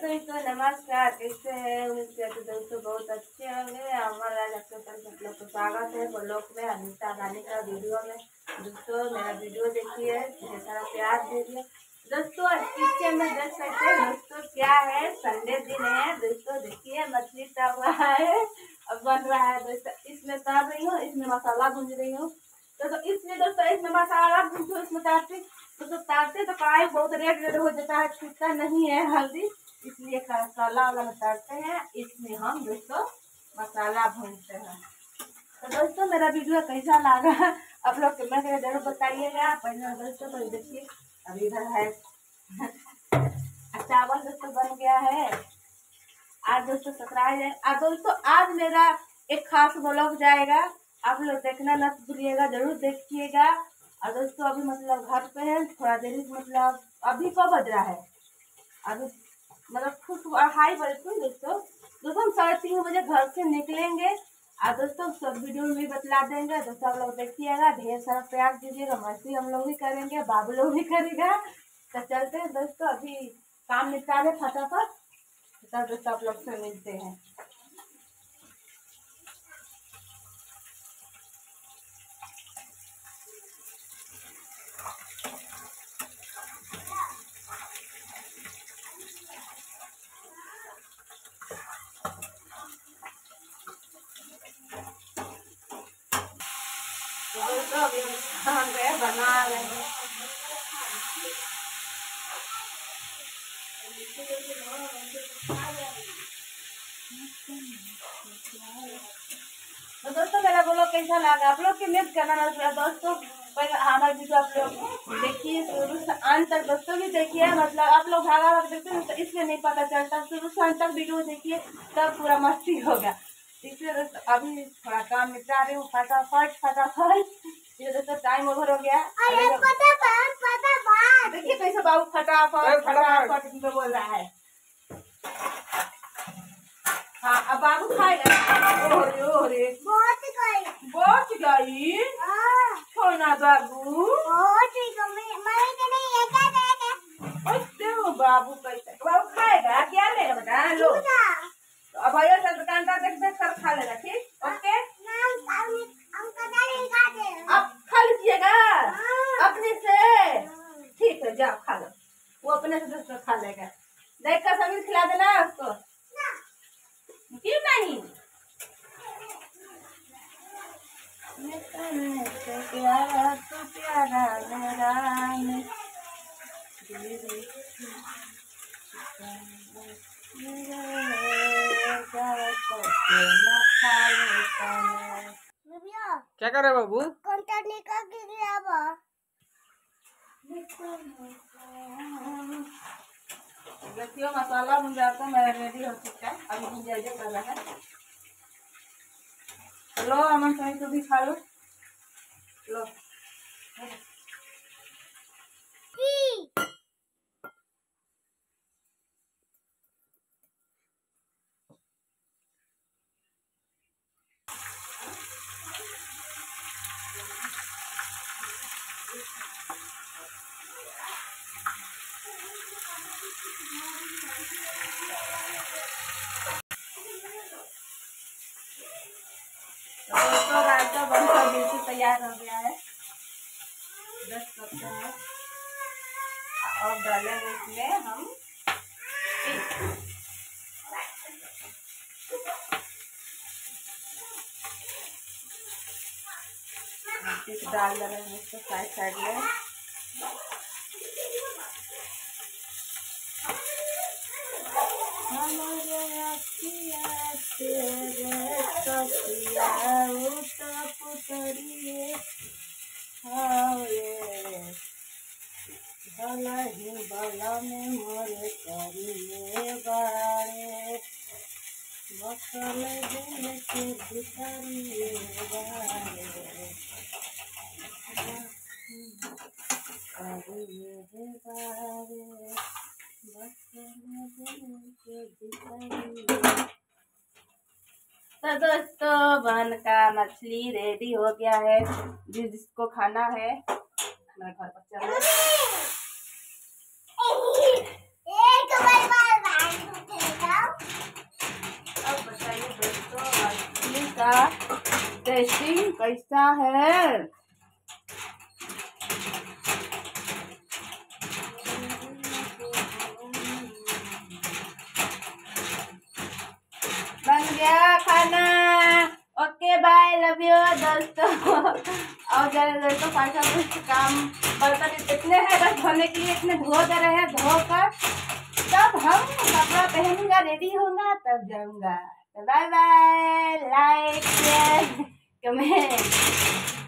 दोस्तों नमस्कार, कैसे हैं? उम्मीद करते हैं दोस्तों बहुत अच्छे होंगे। हमारा मतलब तो स्वागत है ब्लॉग में अनीता रानी का वीडियो में। दोस्तों मेरा वीडियो देखिए, ढेर सारा प्यार दीजिए। दोस्तों पीछे में देख सकते हैं दोस्तों क्या है, संडे दिन है दोस्तों। देखिए मछली तब रहा है, अब बन रहा है दोस्तों। इसमें तल रही हूँ, इसमें मसाला भून रही हूँ। तो इसमें दोस्तों इसमें मसाला भून इसमें तो तारते तो कढ़ाई बहुत रेड हो जाता है, छूटता नहीं है हल्दी, इसलिए मसाला वाला तारते हैं। इसमें हम दोस्तों मसाला भूनते हैं। तो दोस्तों मेरा वीडियो कैसा लगा आप लोग कमेंट में जरूर बताइएगा। पहले दोस्तों तो देखिए अभी इधर है चावल दोस्तों बन गया है। आज दोस्तों ससुराल है। आज दोस्तों आज मेरा एक खास ब्लॉग जाएगा, आप लोग देखना न भूलिएगा, जरूर देखिएगा। और दोस्तों अभी मतलब घर पे है, थोड़ा देरी मतलब अभी कब बज रहा है, अभी मतलब खुद 2:30 बजे दोस्तों। हम 3:30 बजे घर से निकलेंगे और दोस्तों सब वीडियो में बतला देंगे। दोस्तों आप लोग देखिएगा, ढेर सारा प्यार दीजिएगा, मस्ती हम लोग भी करेंगे, बाबू लोग भी करेगा। तो चलते हैं दोस्तों, अभी काम निपटा दे फटाफट, तब दोस्तों आप लोग से मिलते हैं। दोस्तों अभी हम गए बना रहे हैं। तो दोस्तों मेरा ब्लॉग कैसा लगा आप लोग कमेंट करना ना दोस्तों। पहले हमारे वीडियो आप लोग देखिए शुरू से अंत तक दोस्तों भी देखिए, मतलब आप लोग भागा भाग देखते हैं तो इसलिए नहीं पता चलता, शुरू से अंत तक वीडियो देखिए तब पूरा मस्ती होगा। इसलिए दोस्तों अभी थोड़ा काम निपटा रही हूँ फटाफट। ये दोस्तों टाइम ओवर हो गया। देखिए कैसे बाबू फटाफट बोल रहा है। हाँ अब बाबू खाएगा। ओरे बहुत गई छोना बाबू बाबू कैसे बाबू खाएगा, क्या लेगा बेटा लो। तो अब भैया से दुकानदार देख कर खा लेगा, ठीक ओके। आप खा लीजिएगा अपने से, ठीक है जाओ खा लो। वो अपने से दोस्तों खा लेगा, देख कर सभी खिला देना उसको, क्यों नहीं। प्यारा तो प्यारा मेरा क्या कर रहे बाबू? देखियो मसाला भुन जाता है, मेरा रेडी हो चुका है, अभी भुजिया कर रहा है। लो अमन कहीं तो भी खा लो, लो तो रायता बनकर बिल्कुल तैयार हो गया है। 10 कप है और डालेंगे इसमें हम डाल देंगे इसको साइड में। भला में मोरे करिए बाड़े बसल दिल के भितरिए बाड़े करिए बाड़े बसल दिल के भितरिए। तो दोस्तों बन का मछली रेडी हो गया है, जिसको खाना है मेरे घर पर चलो। टेस्टिंग कैसा है। बन गया खाना। ओके बाय, लव यू दोस्तों। और जरा दोस्तों पासा कुछ काम बर्तन इतने हैं बस धोने के लिए, इतने धो दे रहे हैं, धोकर तब हम कपड़ा पहनूंगा, रेडी होगा तब जाऊंगा। Bye bye, like share comment.